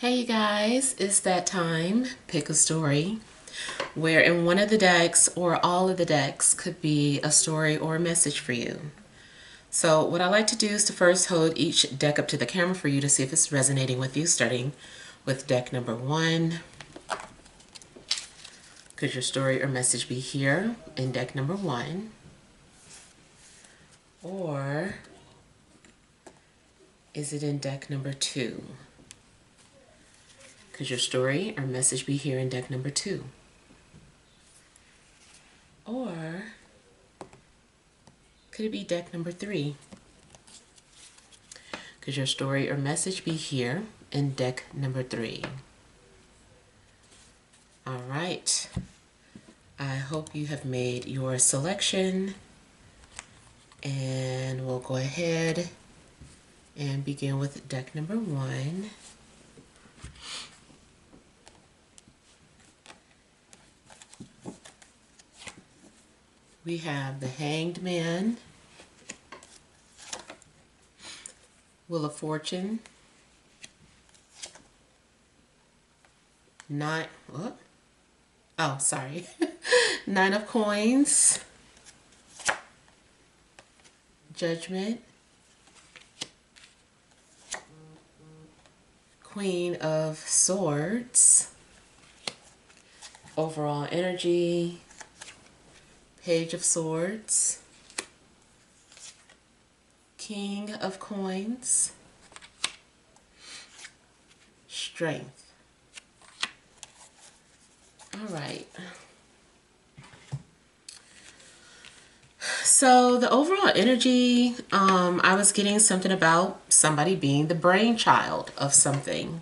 Hey you guys, it's that time, pick a story, where in one of the decks or all of the decks could be a story or a message for you. So what I like to do is to first hold each deck up to the camera for you to see if it's resonating with you, starting with deck number 1. Could your story or message be here in deck number 1? Or is it in deck number 2? Could your story or message be here in deck number 2? Or could it be deck number 3? Could your story or message be here in deck number 3? All right. I hope you have made your selection, and we'll go ahead and begin with deck number 1. We have the Hanged Man, Wheel of Fortune, Nine of Coins, Judgment, Queen of Swords, overall energy, Page of Swords, King of Coins, Strength. All right. So the overall energy, I was getting something about somebody being the brainchild of something.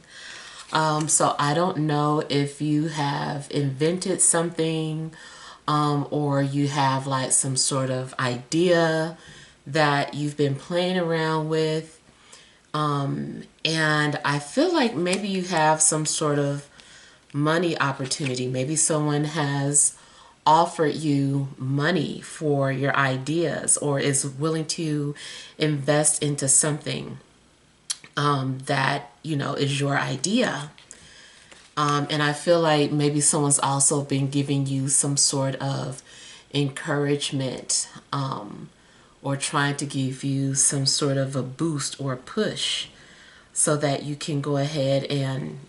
So I don't know if you have invented something, or you have like some sort of idea that you've been playing around with. And I feel like maybe you have some sort of money opportunity. Maybe someone has offered you money for your ideas or is willing to invest into something that, is your idea. And I feel like maybe someone's also been giving you some sort of encouragement, or trying to give you some sort of a boost or a push so that you can go ahead and,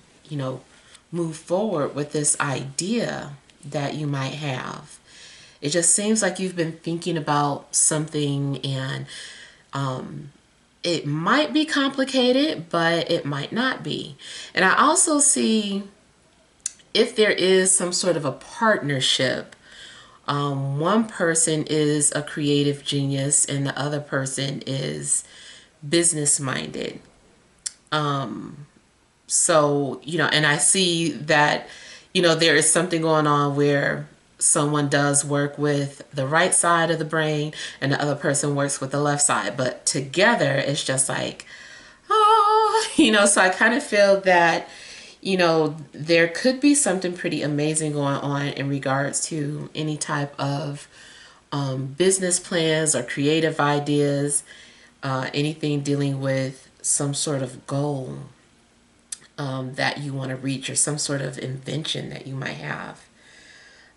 move forward with this idea that you might have. It just seems like you've been thinking about something, and it might be complicated, but it might not be. And I also see if there is some sort of a partnership. One person is a creative genius and the other person is business minded. So, and I see that, there is something going on where someone does work with the right side of the brain and the other person works with the left side. But together, it's just like, oh, so I kind of feel that, there could be something pretty amazing going on in regards to any type of business plans or creative ideas, anything dealing with some sort of goal that you want to reach, or some sort of invention that you might have.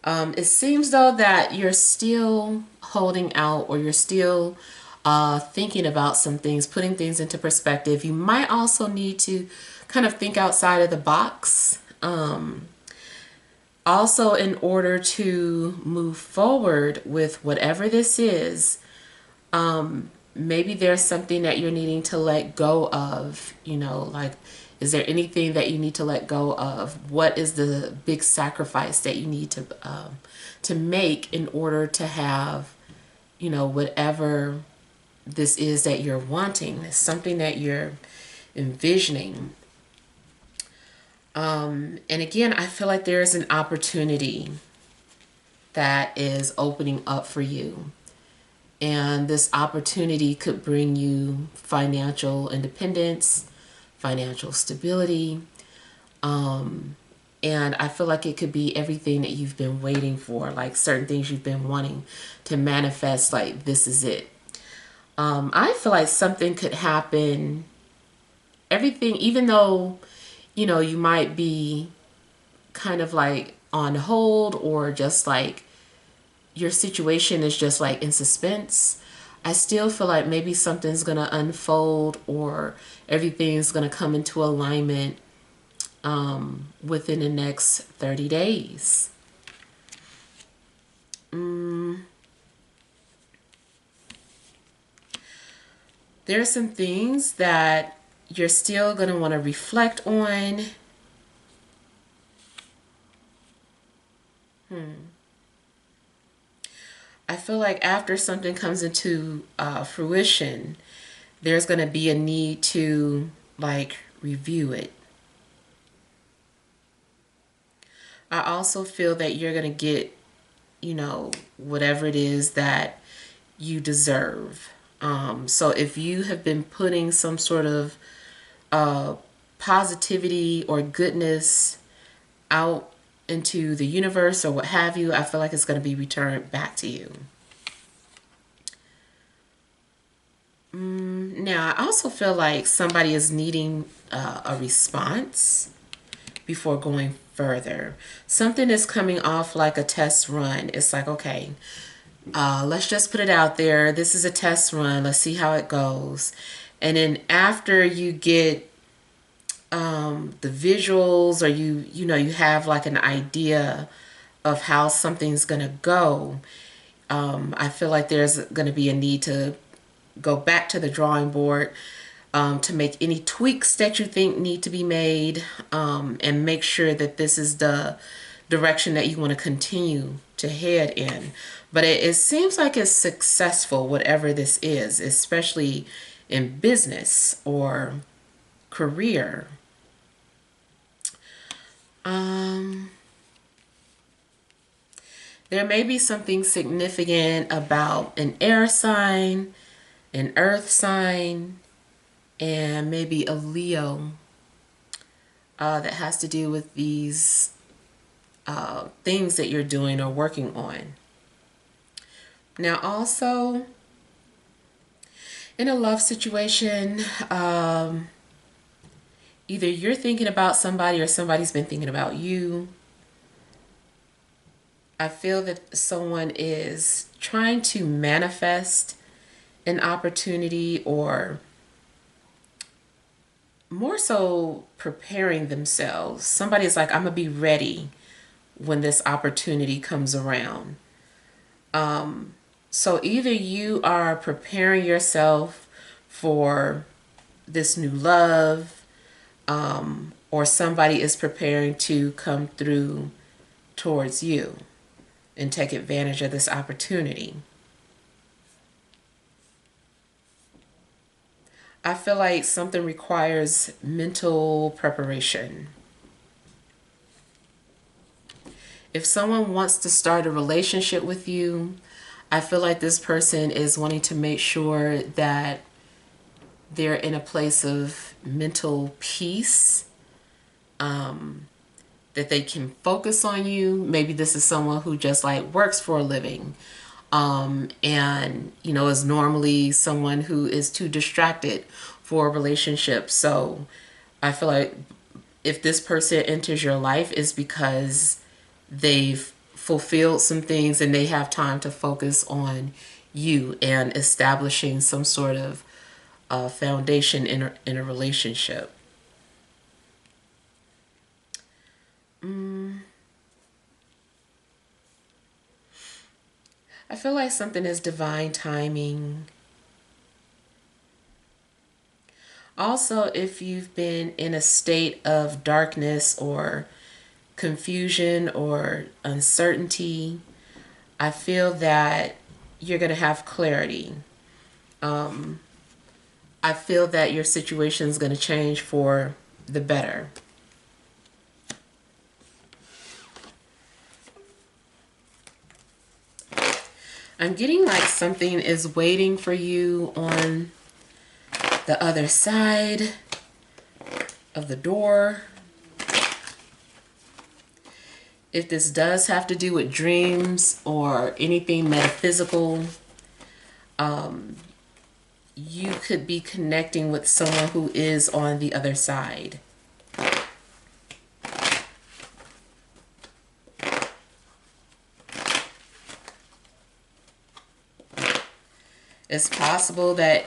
It seems though that you're still holding out, or you're still thinking about some things, putting things into perspective. You might also need to kind of think outside of the box. Also, in order to move forward with whatever this is, maybe there's something that you're needing to let go of, like, is there anything that you need to let go of? What is the big sacrifice that you need to make in order to have, whatever this is that you're wanting? It's something that you're envisioning. And again, I feel like there is an opportunity that is opening up for you. And this opportunity could bring you financial independence, financial stability. And I feel like it could be everything that you've been waiting for, like certain things you've been wanting to manifest, like this is it. I feel like something could happen, everything, even though you know, you might be kind of like on hold, or just like your situation is just like in suspense. I still feel like maybe something's going to unfold, or everything's going to come into alignment within the next 30 days. There are some things that you're still going to want to reflect on. I feel like after something comes into fruition, there's going to be a need to like review it. I also feel that you're going to get, you know, whatever it is that you deserve. So if you have been putting some sort of positivity or goodness out into the universe or what have you, I feel like it's going to be returned back to you. Now, I also feel like somebody is needing a response before going further. Something is coming off like a test run. It's like, okay, let's just put it out there. This is a test run. Let's see how it goes. And then after you get the visuals, or you know, you have like an idea of how something's going to go, I feel like there's going to be a need to go back to the drawing board, to make any tweaks that you think need to be made, and make sure that this is the direction that you want to continue to head in. But it seems like it's successful, whatever this is, especially in business or career. There may be something significant about an air sign, an earth sign, and maybe a Leo, that has to do with these things that you're doing or working on. Now, also in a love situation, either you're thinking about somebody or somebody's been thinking about you. I feel that someone is trying to manifest an opportunity, or more so preparing themselves. Somebody is like, I'm going to be ready when this opportunity comes around. So either you are preparing yourself for this new love, or somebody is preparing to come through towards you and take advantage of this opportunity. I feel like something requires mental preparation. If someone wants to start a relationship with you, I feel like this person is wanting to make sure that they're in a place of mental peace, that they can focus on you. Maybe this is someone who just like works for a living, and you know, is normally someone who is too distracted for a relationship. So I feel like if this person enters your life, is because they've fulfilled some things and they have time to focus on you and establishing some sort of foundation in a relationship. I feel like something is divine timing. Also, if you've been in a state of darkness or confusion or uncertainty, I feel that you're going to have clarity. I feel that your situation is going to change for the better. I'm getting like something is waiting for you on the other side of the door. If this does have to do with dreams or anything metaphysical, you could be connecting with someone who is on the other side. It's possible that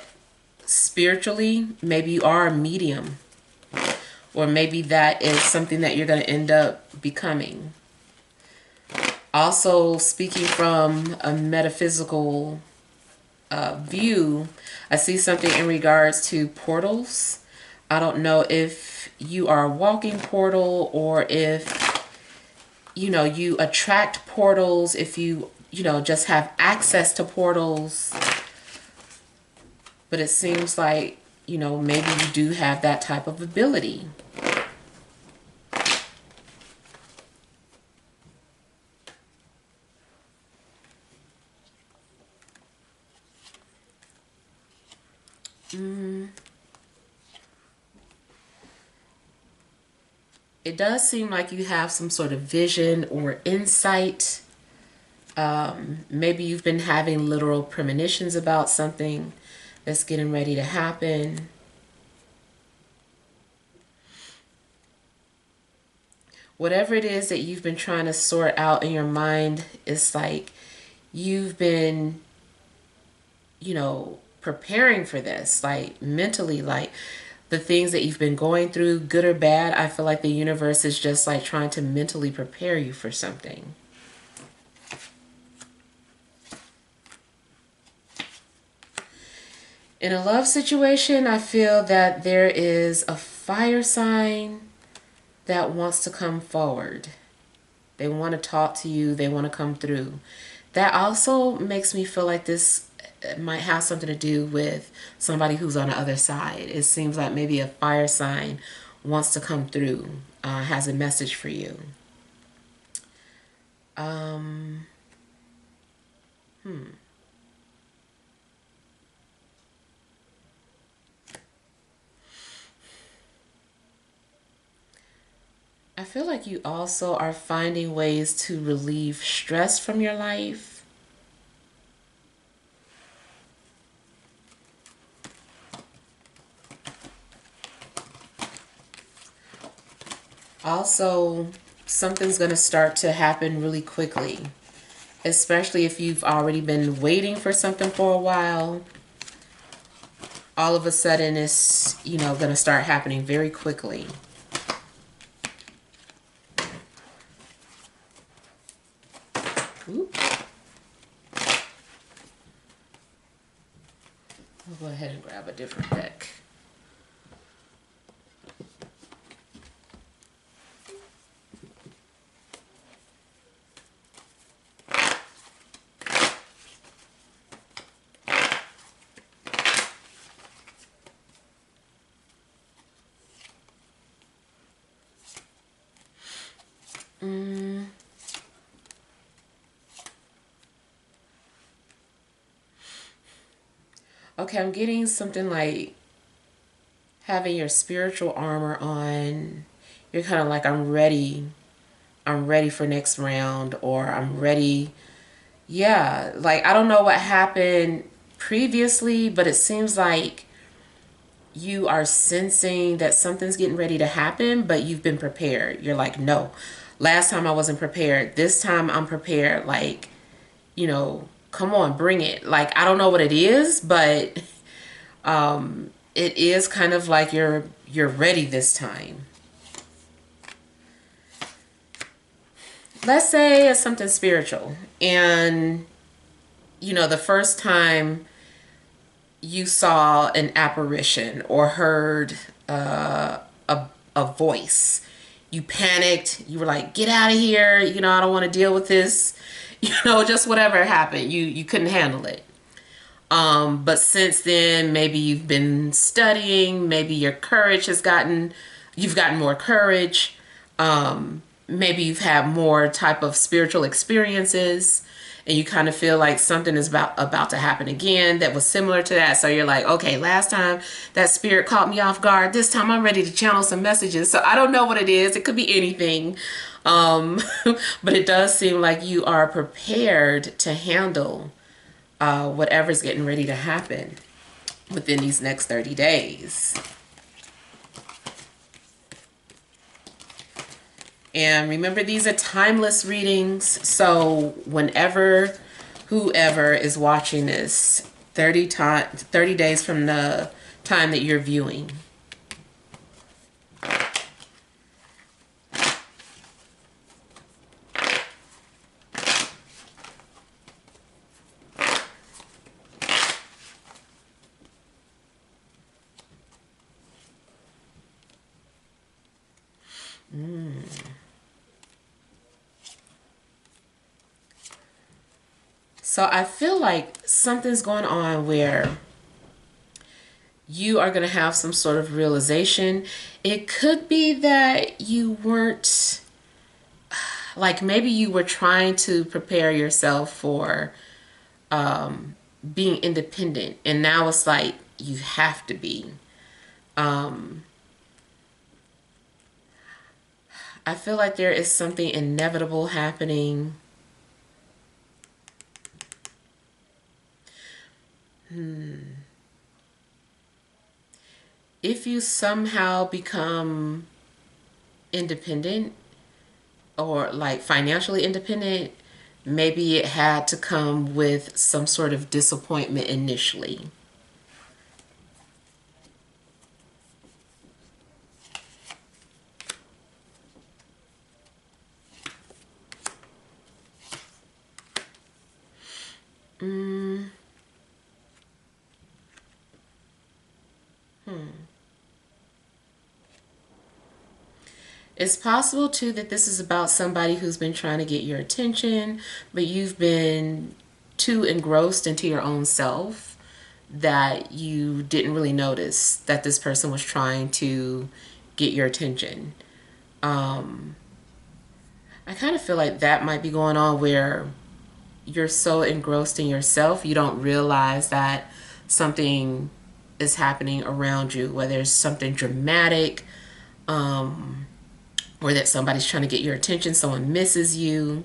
spiritually, maybe you are a medium, or maybe that is something that you're going to end up becoming. Also, speaking from a metaphysical view, I see something in regards to portals. I don't know if you are a walking portal, or if, you know, you attract portals, if you know, just have access to portals. But it seems like, you know, maybe you do have that type of ability. It does seem like you have some sort of vision or insight. Maybe you've been having literal premonitions about something that's getting ready to happen. Whatever it is that you've been trying to sort out in your mind, it's like you've been, you know, preparing for this, like mentally, like the things that you've been going through, good or bad. I feel like the universe is just like trying to mentally prepare you for something. In a love situation, I feel that there is a fire sign that wants to come forward. They want to talk to you. They want to come through. That also makes me feel like this might have something to do with somebody who's on the other side. It seems like maybe a fire sign wants to come through, has a message for you. I feel like you also are finding ways to relieve stress from your life. Also, something's going to start to happen really quickly, especially if you've already been waiting for something for a while. All of a sudden, it's, you know, going to start happening very quickly. Oops. I'll go ahead and grab a different deck. Okay, I'm getting something like having your spiritual armor on. You're kind of like, I'm ready for next round, or I'm ready. Yeah, like I don't know what happened previously, but it seems like you are sensing that something's getting ready to happen, but you've been prepared. You're like, no, last time I wasn't prepared. This time I'm prepared. Like, you know, come on, bring it. Like, I don't know what it is, but it is kind of like you're ready this time. Let's say it's something spiritual, and you know, the first time you saw an apparition or heard a voice, you panicked. You were like, get out of here, you know, I don't want to deal with this. You know, just whatever happened, you couldn't handle it. But since then, maybe you've been studying, maybe your courage has you've gotten more courage. Maybe you've had more type of spiritual experiences, and you kind of feel like something is about to happen again that was similar to that. So you're like, okay, last time that spirit caught me off guard. This time I'm ready to channel some messages. So I don't know what it is. It could be anything. But it does seem like you are prepared to handle whatever's getting ready to happen within these next 30 days. And remember, these are timeless readings. So whenever, whoever is watching this, 30 days from the time that you're viewing. So I feel like something's going on where you are going to have some sort of realization. It could be that you weren't, like maybe you were trying to prepare yourself for being independent, and now it's like you have to be. I feel like there is something inevitable happening. If you somehow become independent or like financially independent, maybe it had to come with some sort of disappointment initially. It's possible too that this is about somebody who's been trying to get your attention, but you've been too engrossed into your own self that you didn't really notice that this person was trying to get your attention. I kind of feel like that might be going on where you're so engrossed in yourself, you don't realize that something is happening around you, whether it's something dramatic, or that somebody's trying to get your attention, someone misses you.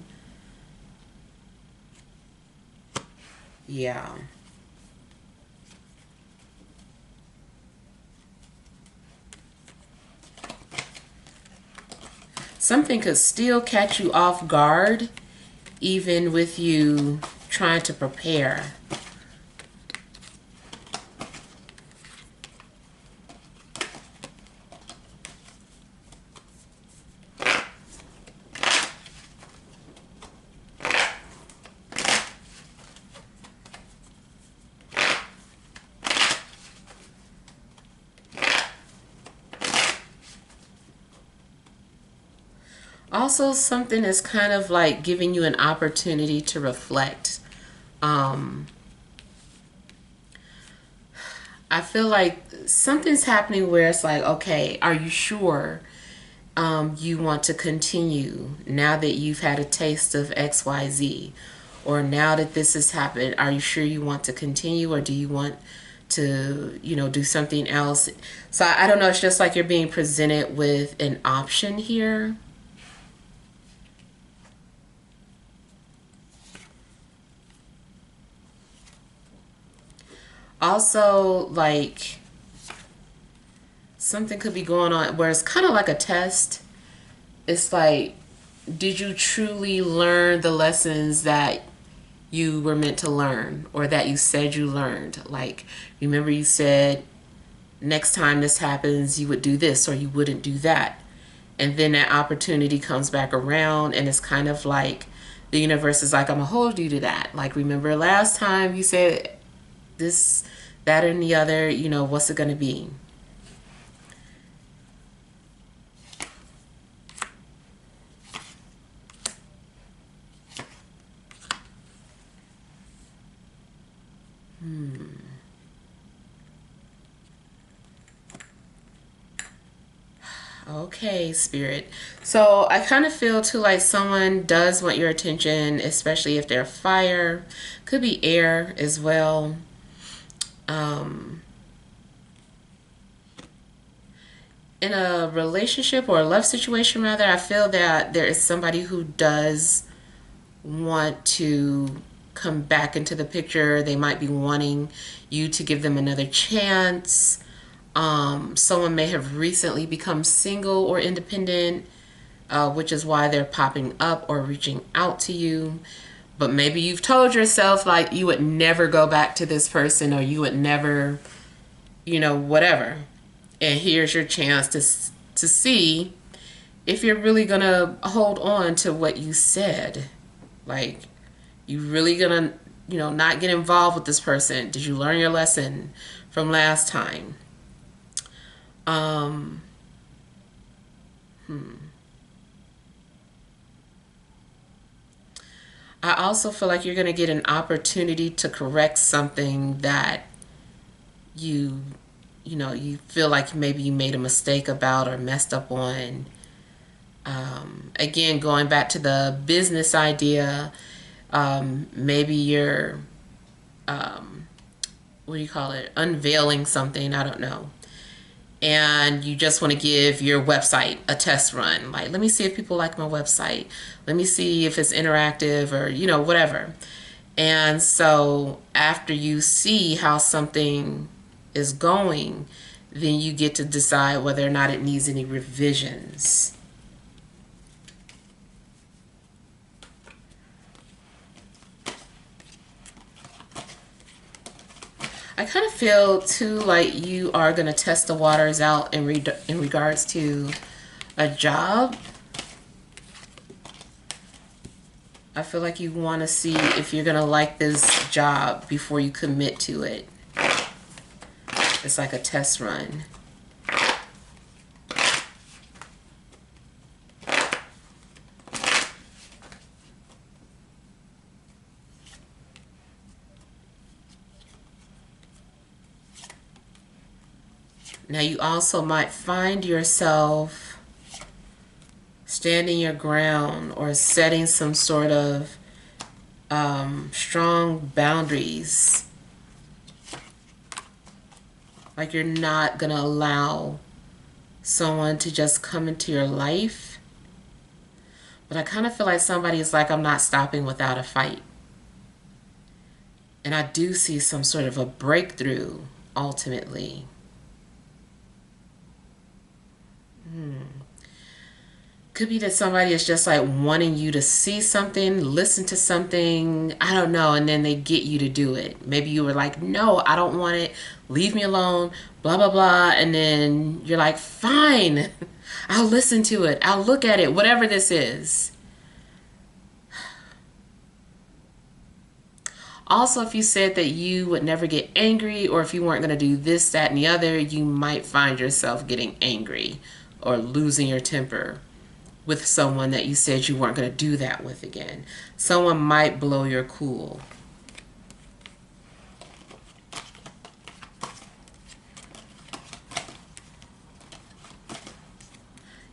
Yeah. Something could still catch you off guard, even with you trying to prepare. Also, something is kind of like giving you an opportunity to reflect. I feel like something's happening where it's like, okay, are you sure you want to continue now that you've had a taste of XYZ? Or now that this has happened, are you sure you want to continue, or do you want to, do something else? So I don't know. It's just like you're being presented with an option here. Also, like something could be going on where it's kind of like a test. It's like, did you truly learn the lessons that you were meant to learn, or that you said you learned? Like, remember you said next time this happens, you would do this or you wouldn't do that. And then that opportunity comes back around, and it's kind of like the universe is like, I'm going to hold you to that. Like, remember last time you said this, that, and the other, what's it going to be? Okay, Spirit. So I kind of feel too like someone does want your attention, especially if they're fire. Could be air as well. In a relationship or a love situation, rather, I feel that there is somebody who does want to come back into the picture. They might be wanting you to give them another chance. Someone may have recently become single or independent, which is why they're popping up or reaching out to you. But maybe you've told yourself like you would never go back to this person, or you would never, whatever. And here's your chance to see if you're really going to hold on to what you said. Like, you really going to, not get involved with this person? Did you learn your lesson from last time? Um, I also feel like you're going to get an opportunity to correct something that you, you feel like maybe you made a mistake about or messed up on. Again, going back to the business idea, maybe you're, what do you call it, unveiling something, I don't know. And you just want to give your website a test run. Like, let me see if people like my website. Let me see if it's interactive or, whatever. And so after you see how something is going, then you get to decide whether or not it needs any revisions. I kind of feel too like you are going to test the waters out in regards to a job. I feel like you want to see if you're going to like this job before you commit to it. It's like a test run. Now you also might find yourself standing your ground or setting some sort of strong boundaries. Like you're not going to allow someone to just come into your life. But I kind of feel like somebody is like, I'm not stopping without a fight. And I do see some sort of a breakthrough ultimately. Could be that somebody is just like wanting you to see something, listen to something, I don't know, and then they get you to do it. Maybe you were like, no, I don't want it, leave me alone, blah, blah, blah. And then you're like, fine, I'll listen to it, I'll look at it, whatever this is. Also, if you said that you would never get angry, or if you weren't going to do this, that, and the other, you might find yourself getting angry or losing your temper with someone that you said you weren't going to do that with again. Someone might blow your cool.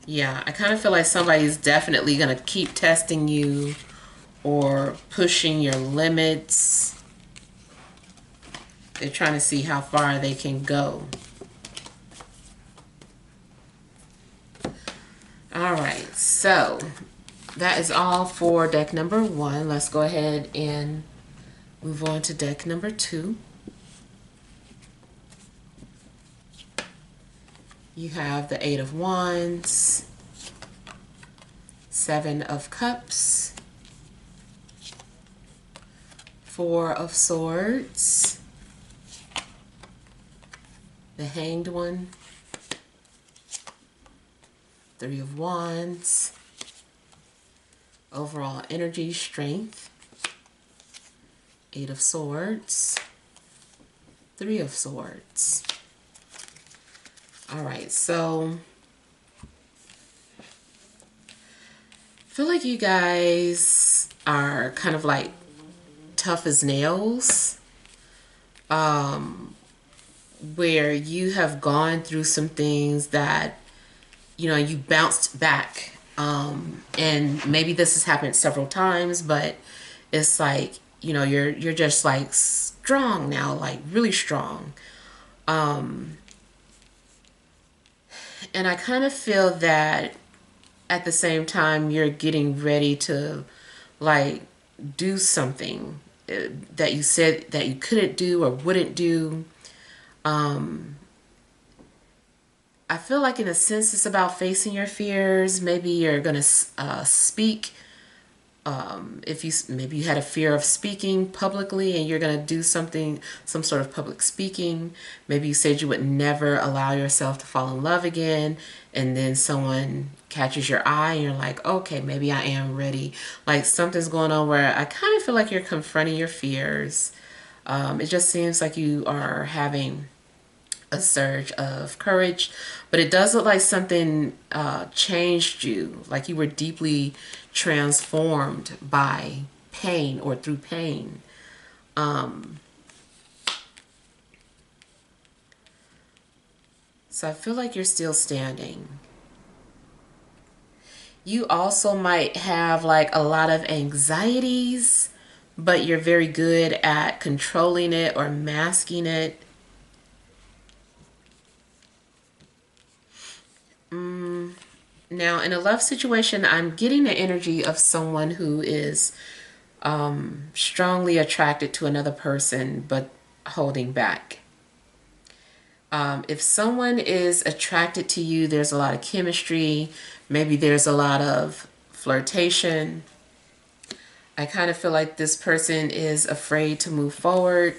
Yeah, I kind of feel like somebody's definitely going to keep testing you or pushing your limits. They're trying to see how far they can go. All right, so that is all for deck number 1. Let's go ahead and move on to deck number 2. You have the 8 of Wands, 7 of Cups, 4 of Swords, the Hanged One, 3 of Wands, overall energy, strength, 8 of Swords, 3 of Swords. All right, so I feel like you guys are kind of like tough as nails, where you have gone through some things that, you bounced back. And maybe this has happened several times, but it's like, you're just like strong now, like really strong. And I kind of feel that at the same time you're getting ready to like do something that you said that you couldn't do or wouldn't do. I feel like in a sense it's about facing your fears. Maybe you're going to speak If you maybe you had a fear of speaking publicly and you're going to do something, some sort of public speaking. Maybe you said you would never allow yourself to fall in love again, and then someone catches your eye and you're like, okay, maybe I am ready. Like something's going on where I kind of feel like you're confronting your fears. It just seems like you are having a surge of courage, but it does look like something changed you, like you were deeply transformed by pain or through pain. So I feel like you're still standing. You also might have like a lot of anxieties, but you're very good at controlling it or masking it. Now, in a love situation, I'm getting the energy of someone who is strongly attracted to another person, but holding back. If someone is attracted to you, there's a lot of chemistry. Maybe there's a lot of flirtation. I kind of feel like this person is afraid to move forward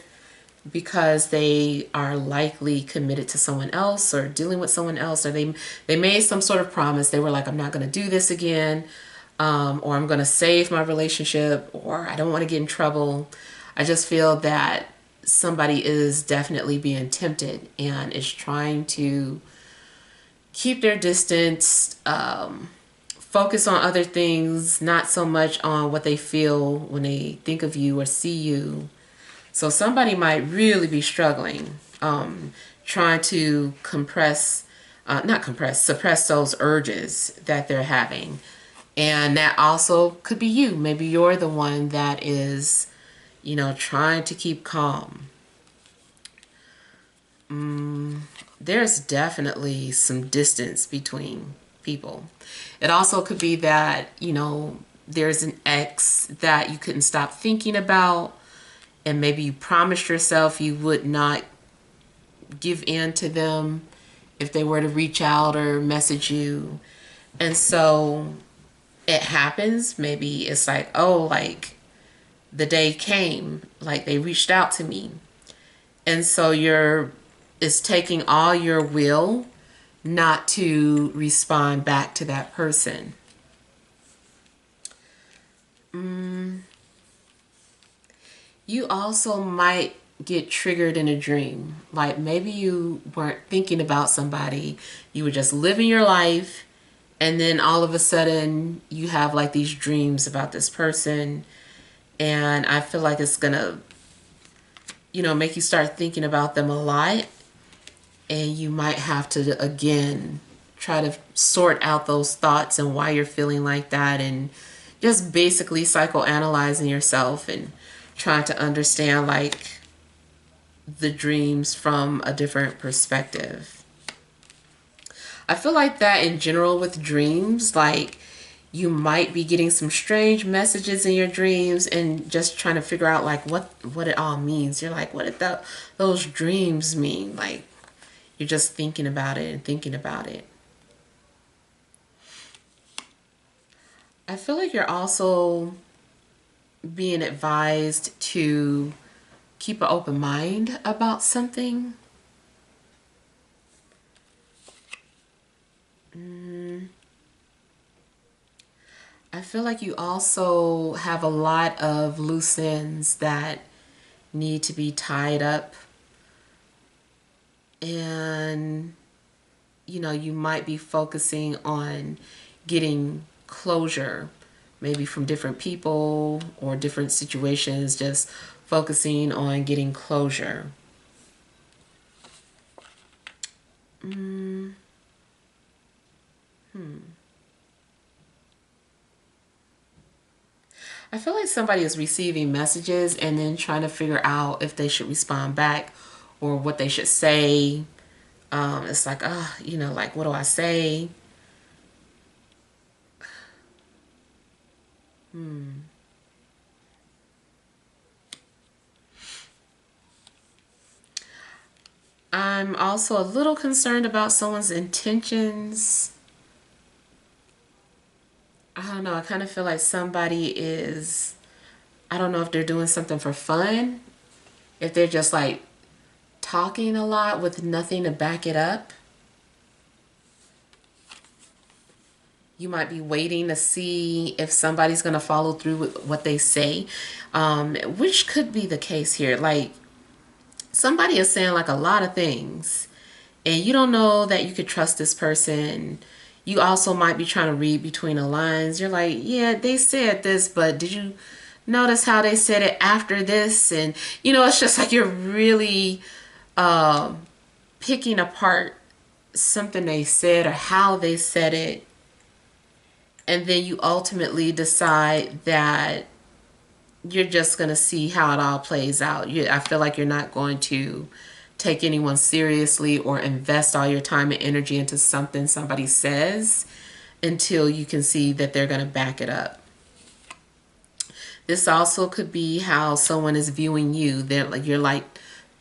because they are likely committed to someone else or dealing with someone else, or they made some sort of promise. They were like, I'm not going to do this again, or I'm going to save my relationship, or I don't want to get in trouble. I just feel that somebody is definitely being tempted and is trying to keep their distance, focus on other things, not so much on what they feel when they think of you or see you. So somebody might really be struggling, trying to suppress those urges that they're having. And that also could be you. Maybe you're the one that is, trying to keep calm. There's definitely some distance between people. It also could be that, there's an ex that you couldn't stop thinking about, and maybe you promised yourself you would not give in to them if they were to reach out or message you. And so it happens. Maybe it's like, oh, like the day came, like they reached out to me. And so it's taking all your will not to respond back to that person. You also might get triggered in a dream. Like maybe you weren't thinking about somebody, you were just living your life, and then all of a sudden you have like these dreams about this person, and I feel like it's gonna, make you start thinking about them a lot, and you might have to again try to sort out those thoughts and why you're feeling like that, and just basically psychoanalyzing yourself and trying to understand like the dreams from a different perspective. I feel like that in general with dreams, like you might be getting some strange messages in your dreams and just trying to figure out like what it all means. You're like, what did those dreams mean? Like you're just thinking about it and thinking about it. I feel like you're also being advised to keep an open mind about something. I feel like you also have a lot of loose ends that need to be tied up. And, you might be focusing on getting closure, maybe from different people or different situations, just focusing on getting closure. I feel like somebody is receiving messages and then trying to figure out if they should respond back or what they should say. It's like, like, what do I say? I'm also a little concerned about someone's intentions. don't know, I kind of feel like somebody is, I don't know if they're doing something for fun, if they're just like talking a lot with nothing to back it up. You might be waiting to see if somebody's going to follow through with what they say, which could be the case here. Like, somebody is saying like a lot of things, and you don't know that you could trust this person. You also might be trying to read between the lines. You're like, yeah, they said this, but did you notice how they said it after this? And, you know, it's just like you're really picking apart something they said or how they said it. And then you ultimately decide that you're just going to see how it all plays out. I feel like you're not going to take anyone seriously or invest all your time and energy into something somebody says until you can see that they're going to back it up. This also could be how someone is viewing you. You're like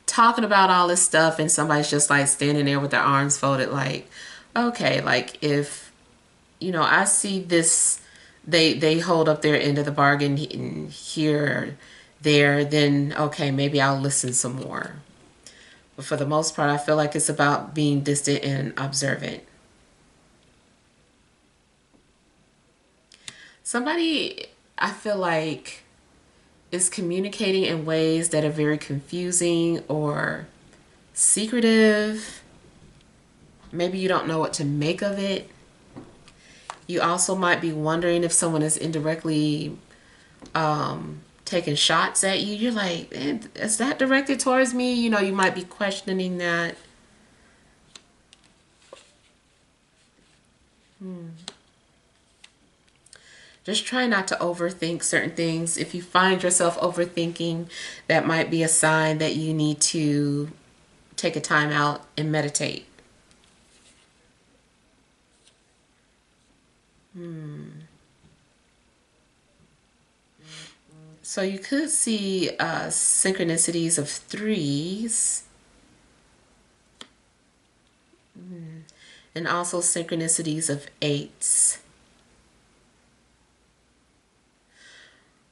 talking about all this stuff and somebody's just like standing there with their arms folded like, okay, like if, you know, I see this, they hold up their end of the bargain here, there, then okay, maybe I'll listen some more. But for the most part, I feel like it's about being distant and observant. Somebody, I feel like, is communicating in ways that are very confusing or secretive. Maybe you don't know what to make of it. You also might be wondering if someone is indirectly taking shots at you. You're like, is that directed towards me? You know, you might be questioning that. Just try not to overthink certain things. If you find yourself overthinking, that might be a sign that you need to take a time out and meditate. So you could see synchronicities of threes and also synchronicities of eights.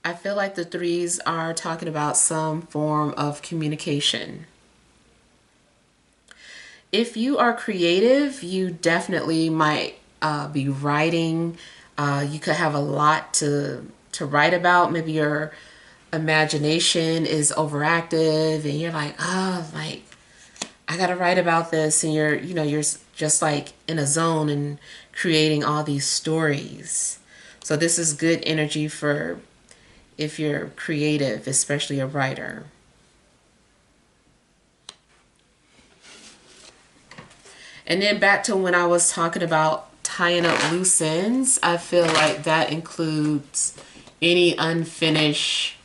I feel like the threes are talking about some form of communication. If you are creative, you definitely might be writing. You could have a lot to write about. Maybe your imagination is overactive and you're like, oh, like I gotta write about this, and you're just like in a zone and creating all these stories. So this is good energy for if you're creative, especially a writer. And then back to when I was talking about tying up loose ends, I feel like that includes any unfinished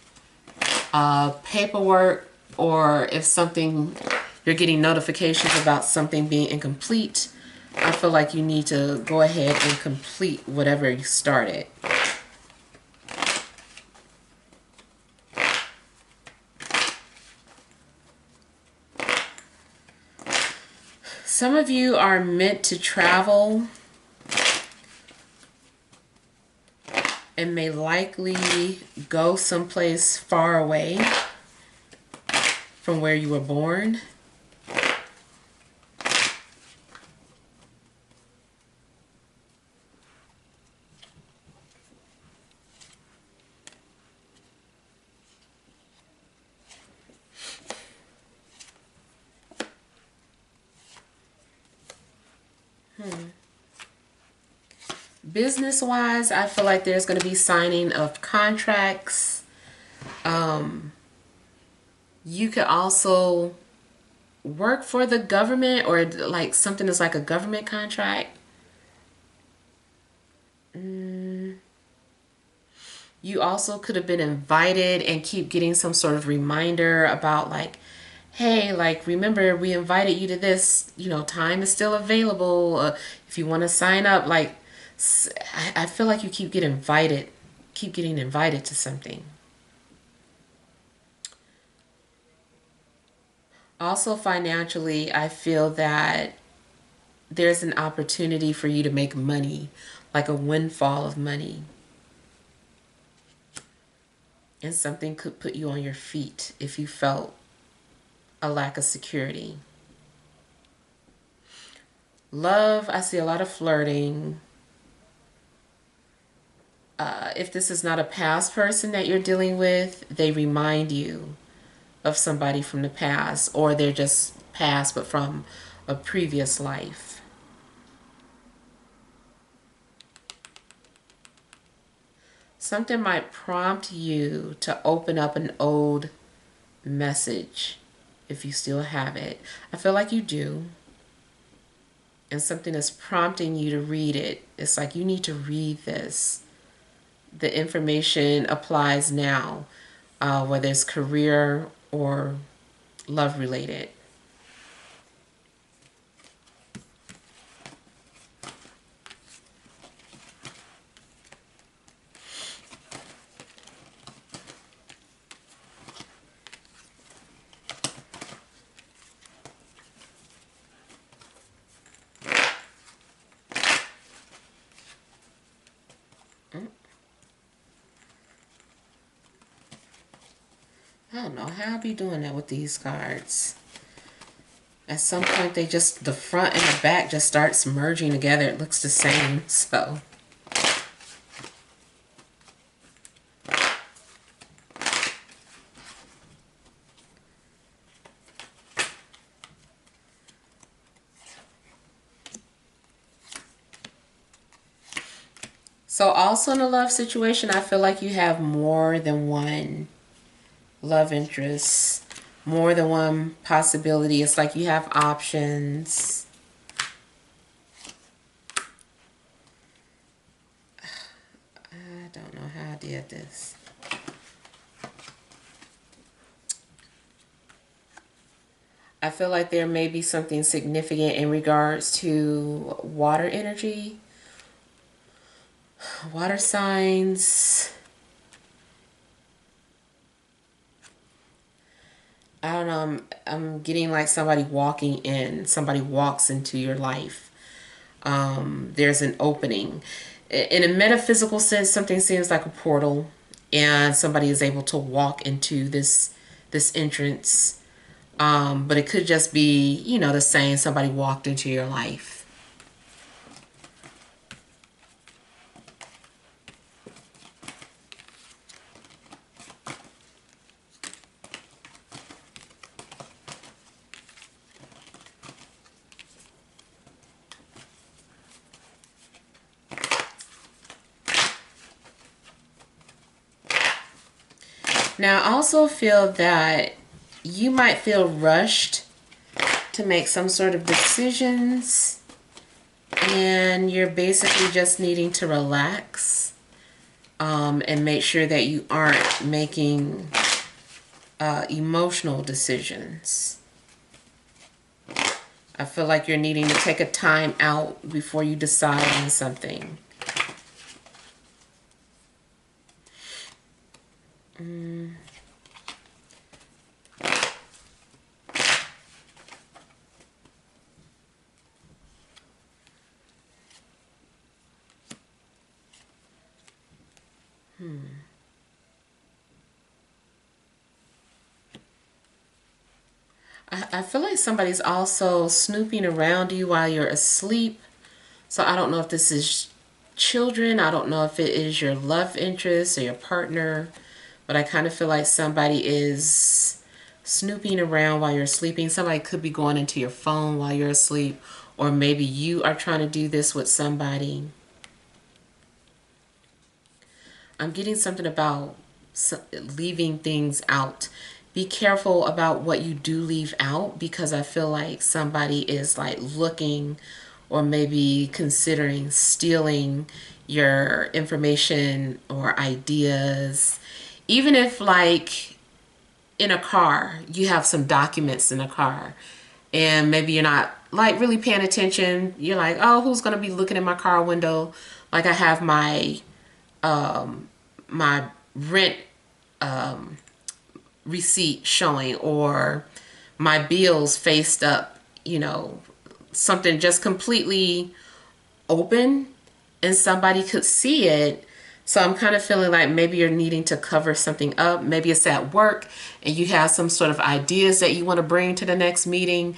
paperwork, or if something, you're getting notifications about something being incomplete, I feel like you need to go ahead and complete whatever you started. Some of you are meant to travel and may likely go someplace far away from where you were born. Business-wise, I feel like there's going to be signing of contracts. You could also work for the government, or like something that's like a government contract. You also could have been invited and keep getting some sort of reminder about like, hey, like, remember we invited you to this, you know, time is still available. If you want to sign up, like, I feel like you keep getting invited to something. Also financially, I feel that there's an opportunity for you to make money, like a windfall of money. And something could put you on your feet if you felt a lack of security. Love, I see a lot of flirting. If this is not a past person that you're dealing with, they remind you of somebody from the past, or they're just past but from a previous life. Something might prompt you to open up an old message if you still have it. I feel like you do. And something is prompting you to read it. It's like you need to read this. The information applies now, whether it's career or love related. I don't know how I'll be doing that with these cards. At some point, they just, the front and the back just starts merging together. It looks the same, so. So also in a love situation, I feel like you have more than one love interest, more than one possibility. It's like you have options. I don't know how I did this. I feel like there may be something significant in regards to water energy, water signs. I don't know, I'm getting like somebody walking in, somebody walks into your life. There's an opening. In a metaphysical sense, something seems like a portal, and somebody is able to walk into this entrance. But it could just be, you know, the same, somebody walked into your life. Now, I also feel that you might feel rushed to make some sort of decisions, and you're basically just needing to relax and make sure that you aren't making emotional decisions. I feel like you're needing to take a time out before you decide on something. I feel like somebody's also snooping around you while you're asleep. So I don't know if this is children. I don't know if it is your love interest or your partner. But I kind of feel like somebody is snooping around while you're sleeping. Somebody could be going into your phone while you're asleep. Or maybe you are trying to do this with somebody. I'm getting something about leaving things out. Be careful about what you do leave out, because I feel like somebody is like looking or maybe considering stealing your information or ideas. Even if like in a car, you have some documents in a car and maybe you're not like really paying attention. You're like, oh, who's going to be looking in my car window? Like I have my my rent receipt showing, or my bills faced up, you know, something just completely open, and somebody could see it. So I'm kind of feeling like maybe you're needing to cover something up. Maybe it's at work and you have some sort of ideas that you want to bring to the next meeting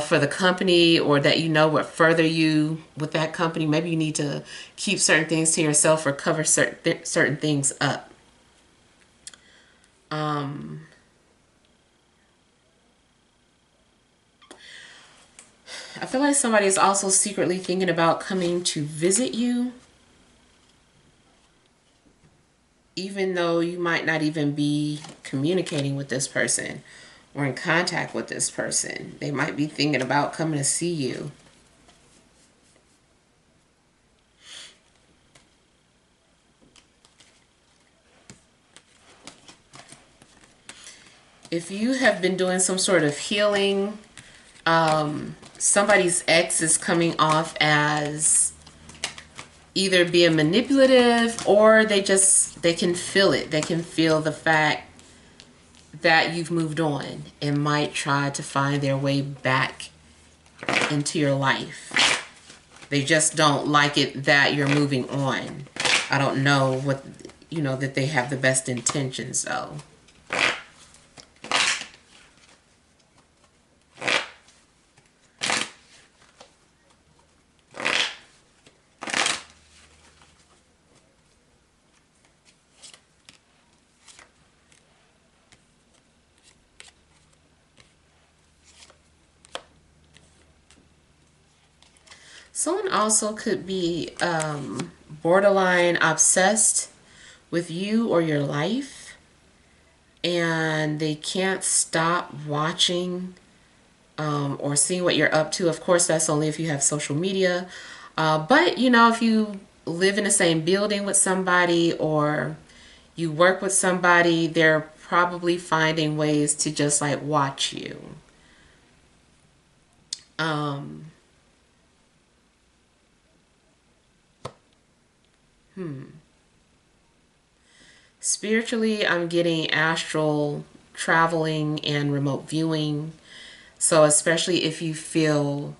for the company, or that you know would further you with that company. Maybe you need to keep certain things to yourself or cover certain things up. I feel like somebody is also secretly thinking about coming to visit you, even though you might not even be communicating with this person or in contact with this person. They might be thinking about coming to see you. If you have been doing some sort of healing, somebody's ex is coming off as either being manipulative, or they can feel it. They can feel the fact that you've moved on and might try to find their way back into your life. They just don't like it that you're moving on. I don't know what, that they have the best intentions though. Someone also could be borderline obsessed with you or your life, and they can't stop watching or seeing what you're up to. Of course, that's only if you have social media. But, if you live in the same building with somebody or you work with somebody, they're probably finding ways to just like watch you. Spiritually, I'm getting astral traveling and remote viewing. So especially if you feel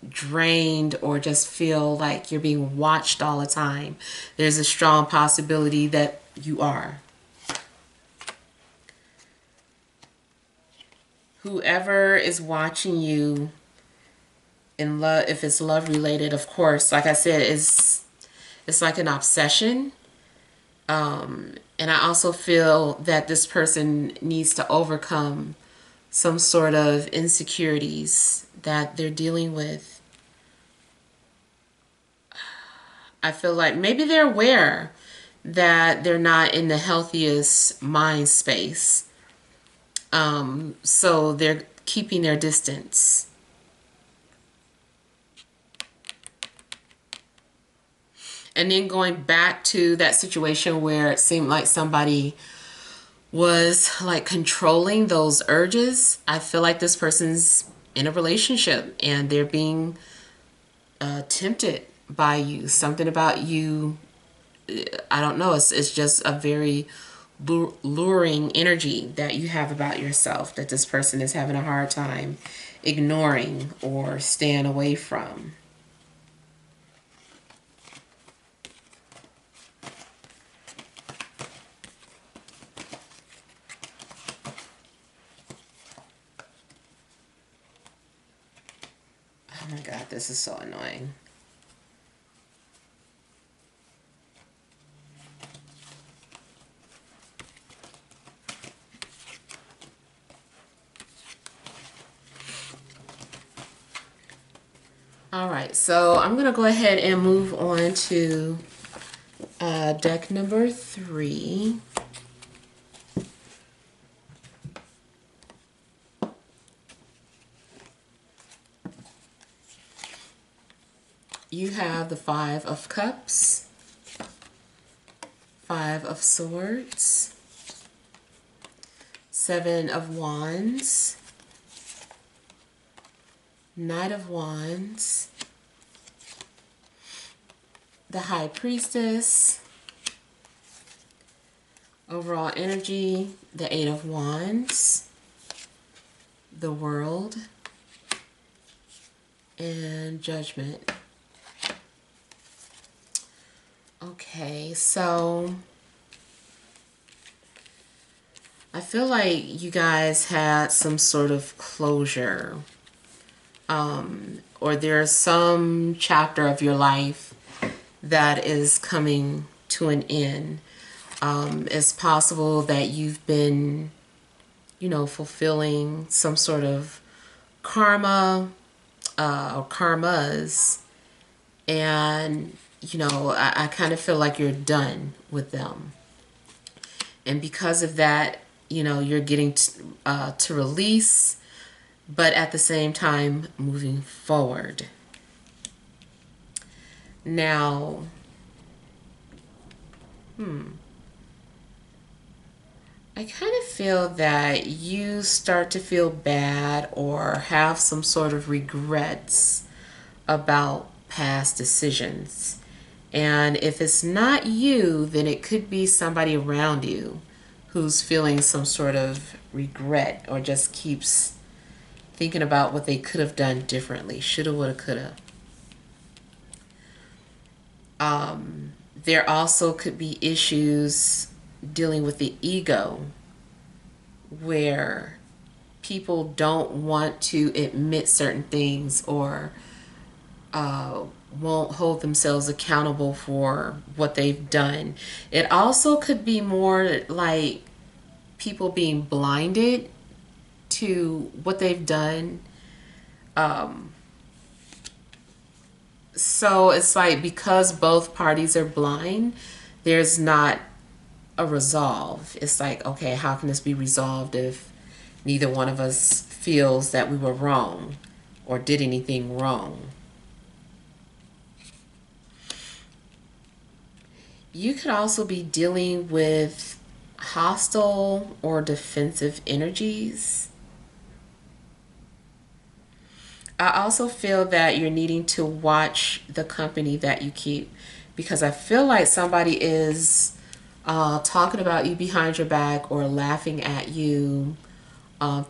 drained or just feel like you're being watched all the time, there's a strong possibility that you are. Whoever is watching you in love, if it's love related, of course, like I said, it's like an obsession. And I also feel that this person needs to overcome some sort of insecurities that they're dealing with. I feel like maybe they're aware that they're not in the healthiest mind space. So they're keeping their distance. And then going back to that situation where it seemed like somebody was like controlling those urges, I feel like this person's in a relationship and they're being tempted by you. Something about you, I don't know, it's just a very luring energy that you have about yourself that this person is having a hard time ignoring or staying away from. Oh my God, this is so annoying. All right, so I'm going to go ahead and move on to deck number 3. You have the 5 of Cups, 5 of Swords, 7 of Wands, Knight of Wands, the High Priestess, overall energy, the 8 of Wands, the World, and Judgment. Okay, so I feel like you guys had some sort of closure, or there's some chapter of your life that is coming to an end. It's possible that you've been, fulfilling some sort of karma or karmas, and I kind of feel like you're done with them, and because of that, you're getting to release, but at the same time moving forward. Now, I kind of feel that you start to feel bad or have some sort of regrets about past decisions. And if it's not you, then it could be somebody around you who's feeling some sort of regret or just keeps thinking about what they could have done differently. Shoulda, woulda, coulda. There also could be issues dealing with the ego where people don't want to admit certain things or won't hold themselves accountable for what they've done. It also could be more like people being blinded to what they've done. So it's like because both parties are blind, there's not a resolve. It's like, okay, how can this be resolved if neither one of us feels that we were wrong or did anything wrong? You could also be dealing with hostile or defensive energies. I also feel that you're needing to watch the company that you keep, because I feel like somebody is talking about you behind your back or laughing at you,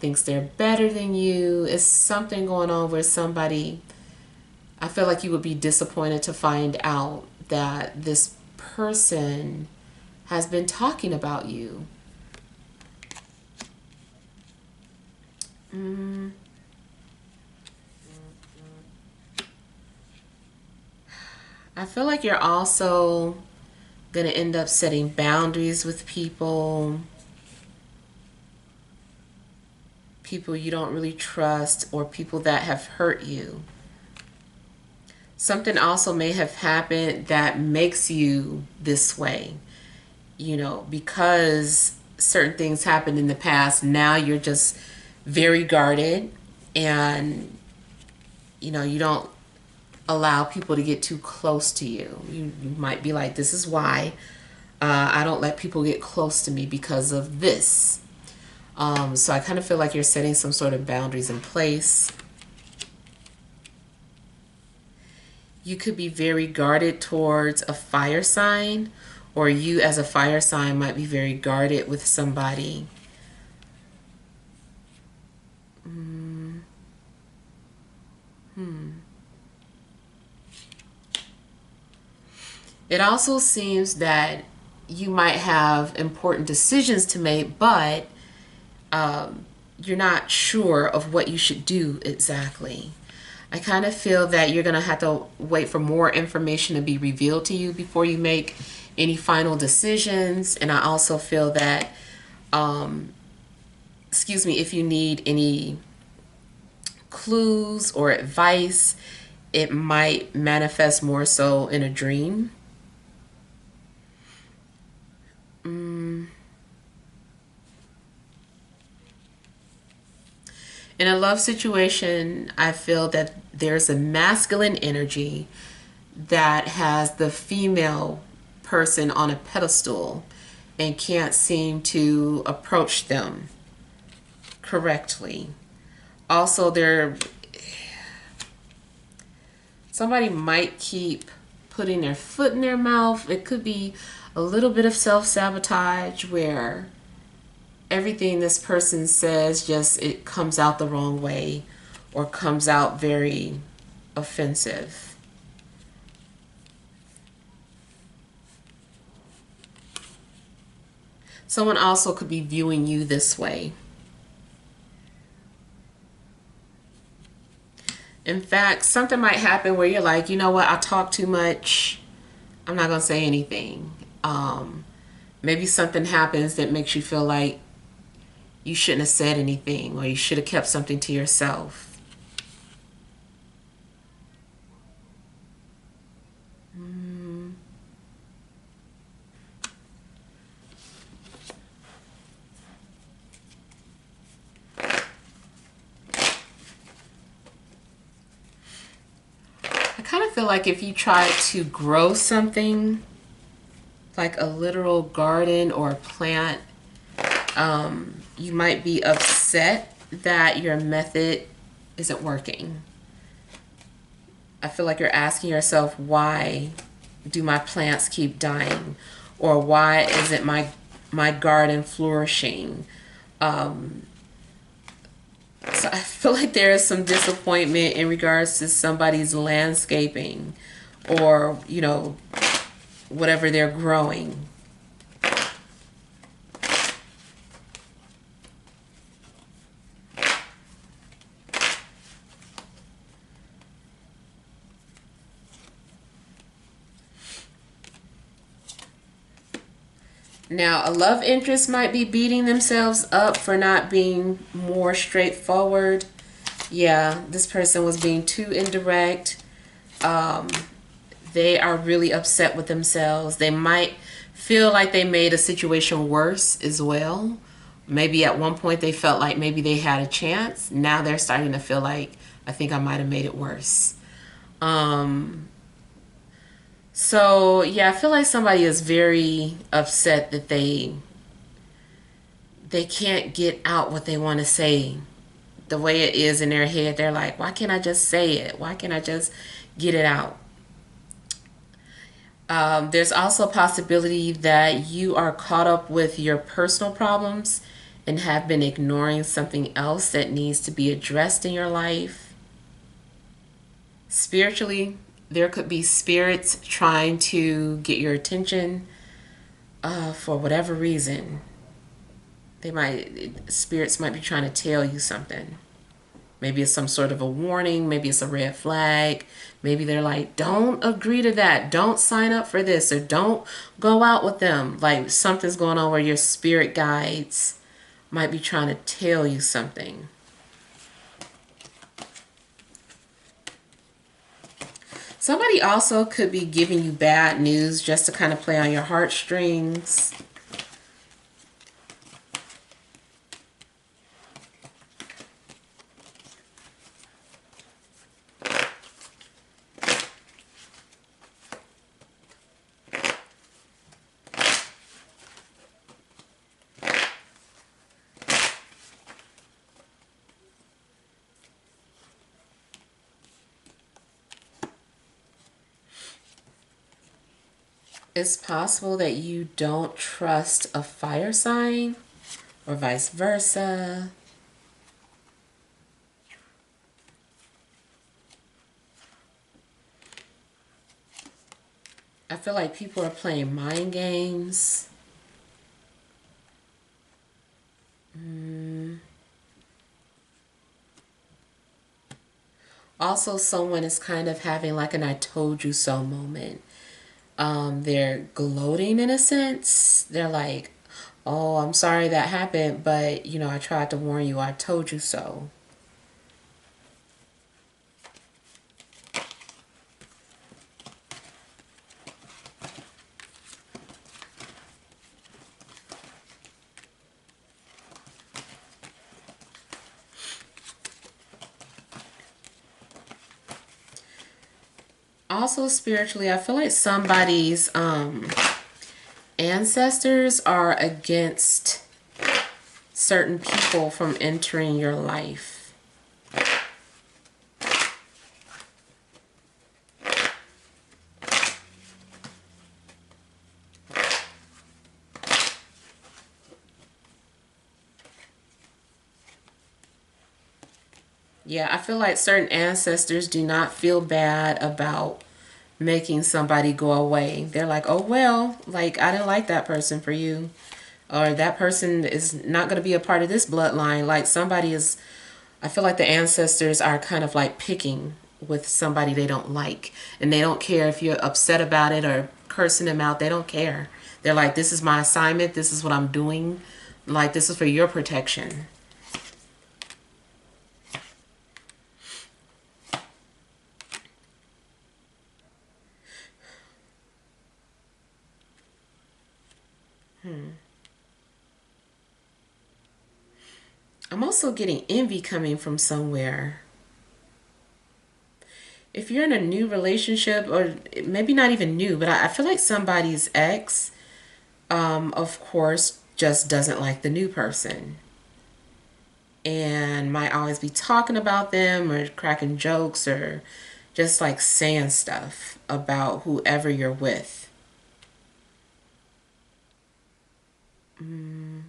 thinks they're better than you. It's something going on where somebody, I feel like you would be disappointed to find out that this person has been talking about you. I feel like you're also going to end up setting boundaries with people you don't really trust, or people that have hurt you. Something also may have happened that makes you this way, because certain things happened in the past. Now you're just very guarded, and you don't allow people to get too close to you. You might be like, this is why I don't let people get close to me, because of this. So I kind of feel like you're setting some sort of boundaries in place. You could be very guarded towards a fire sign, or you as a fire sign might be very guarded with somebody. It also seems that you might have important decisions to make, but you're not sure of what you should do exactly. I kind of feel that you're going to have to wait for more information to be revealed to you before you make any final decisions. And I also feel that, if you need any clues or advice, it might manifest more so in a dream. In a love situation, I feel that there's a masculine energy that has the female person on a pedestal and can't seem to approach them correctly. Also, somebody might keep putting their foot in their mouth. It could be a little bit of self-sabotage where everything this person says, just it comes out the wrong way or comes out very offensive. Someone also could be viewing you this way. In fact, something might happen where you're like, you know what, I talk too much. I'm not going to say anything. Maybe something happens that makes you feel like you shouldn't have said anything, or you should have kept something to yourself. I kind of feel like if you try to grow something, like a literal garden or a plant, you might be upset that your method isn't working. I feel like you're asking yourself, why do my plants keep dying? Or why isn't my garden flourishing? So I feel like there is some disappointment in regards to somebody's landscaping, or, you know, whatever they're growing. Now, a love interest might be beating themselves up for not being more straightforward. Yeah, this person was being too indirect. They are really upset with themselves. They might feel like they made a situation worse as well. Maybe at one point they felt like maybe they had a chance. Now they're starting to feel like, I think I might have made it worse. So yeah, I feel like somebody is very upset that they can't get out what they want to say the way it is in their head. They're like, why can't I just say it? Why can't I just get it out? There's also a possibility that you are caught up with your personal problems and have been ignoring something else that needs to be addressed in your life. Spiritually, there could be spirits trying to get your attention for whatever reason. Spirits might be trying to tell you something. Maybe it's some sort of a warning. Maybe it's a red flag. Maybe they're like, don't agree to that. Don't sign up for this, or don't go out with them. Like something's going on where your spirit guides might be trying to tell you something. Somebody also could be giving you bad news just to kind of play on your heartstrings. It's possible that you don't trust a fire sign, or vice versa. I feel like people are playing mind games. Also, someone is kind of having like an I told you so moment. They're gloating in a sense. They're like, oh, I'm sorry that happened, but, you know, I tried to warn you. I told you so. Also, spiritually, I feel like somebody's ancestors are against certain people from entering your life. Yeah, I feel like certain ancestors do not feel bad about making somebody go away. They're like, oh, well, like, I didn't like that person for you. or that person is not going to be a part of this bloodline. Like somebody is, I feel like the ancestors are kind of like picking with somebody they don't like, and they don't care if you're upset about it or cursing them out. They don't care. They're like, this is my assignment, this is what I'm doing, like this is for your protection. I'm also getting envy coming from somewhere. If you're in a new relationship, or maybe not even new, but I feel like somebody's ex, of course, just doesn't like the new person and might always be talking about them or cracking jokes or just like saying stuff about whoever you're with. Mm.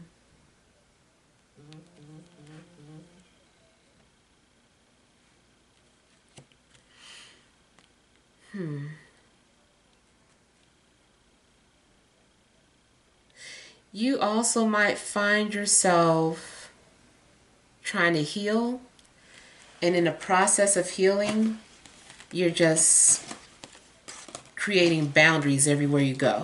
You also might find yourself trying to heal, and in the process of healing, you're just creating boundaries everywhere you go.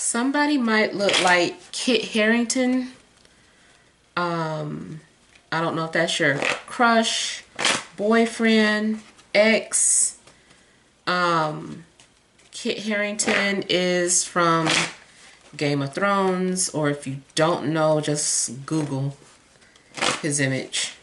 Somebody might look like Kit Harington. I don't know if that's your crush, boyfriend, ex. Kit Harington is from Game of Thrones, or if you don't know, just Google his image.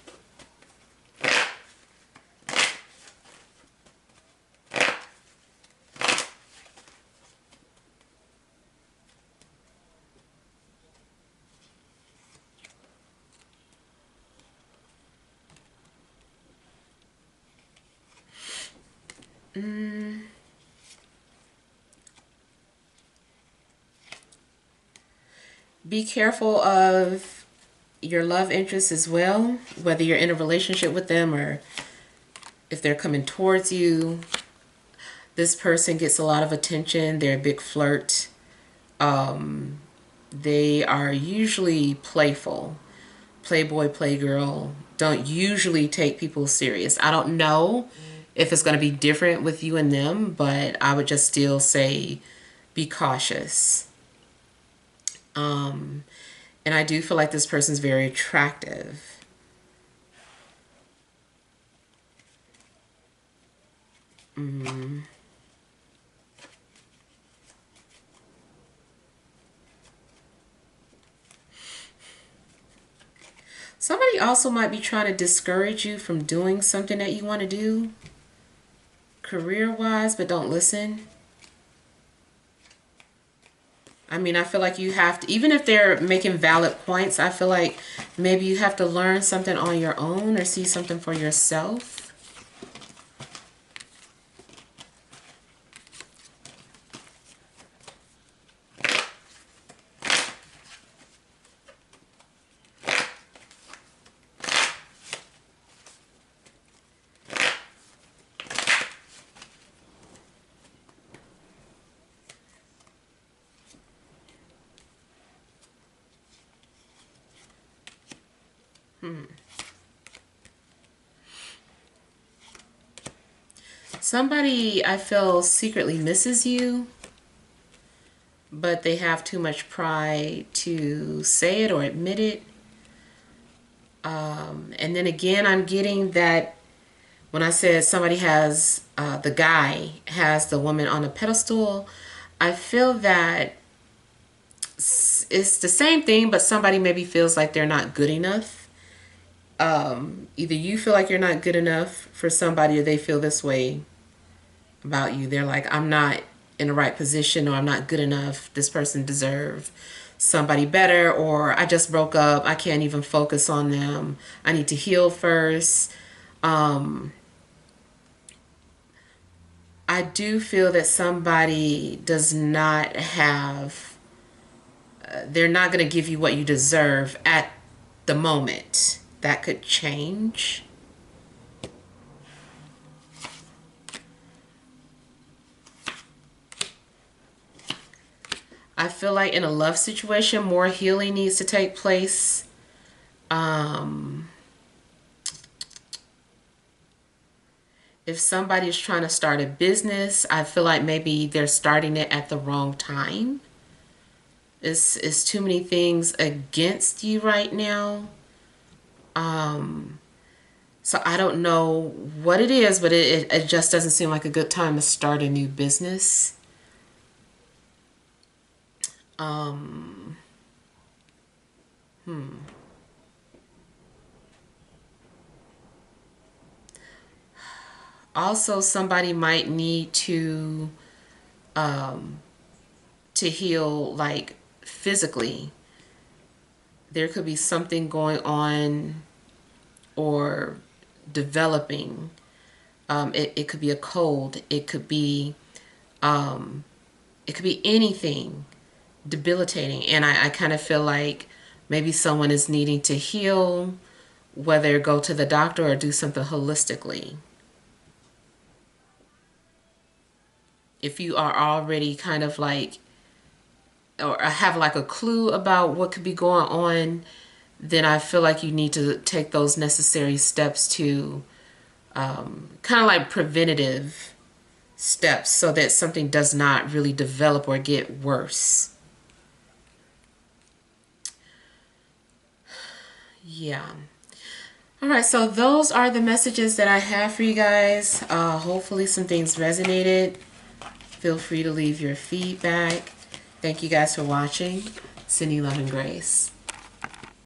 Be careful of your love interests as well, whether you're in a relationship with them or if they're coming towards you. This person gets a lot of attention. They're a big flirt. They are usually playful. Playboy, playgirl. Don't usually take people serious. I don't know if it's going to be different with you and them, but I would just still say be cautious. And I do feel like this person's very attractive. Somebody also might be trying to discourage you from doing something that you want to do career-wise, but don't listen. I mean, I feel like you have to, even if they're making valid points, I feel like maybe you have to learn something on your own or see something for yourself. Somebody I feel secretly misses you, but they have too much pride to say it or admit it. And then again, I'm getting that when I said somebody has, the guy has the woman on a pedestal, I feel that it's the same thing, but somebody maybe feels like they're not good enough. Either you feel like you're not good enough for somebody, or they feel this way about you. They're like, I'm not in the right position, or I'm not good enough. This person deserves somebody better, or I just broke up. I can't even focus on them. I need to heal first. I do feel that somebody does not have, they're not going to give you what you deserve at the moment. That could change. I feel like in a love situation, more healing needs to take place. If somebody is trying to start a business, I feel like maybe they're starting it at the wrong time. It's too many things against you right now. So I don't know what it is, but it just doesn't seem like a good time to start a new business. Also, somebody might need to heal, like, physically. There could be something going on or developing. It could be a cold. It could be anything debilitating. And I kind of feel like maybe someone is needing to heal, whether go to the doctor or do something holistically. If you are already kind of like, or have like a clue about what could be going on, then I feel like you need to take those necessary steps to kind of like preventative steps so that something does not really develop or get worse. Yeah. All right, so those are the messages that I have for you guys. Hopefully some things resonated. Feel free to leave your feedback. Thank you guys for watching. Sending love and grace.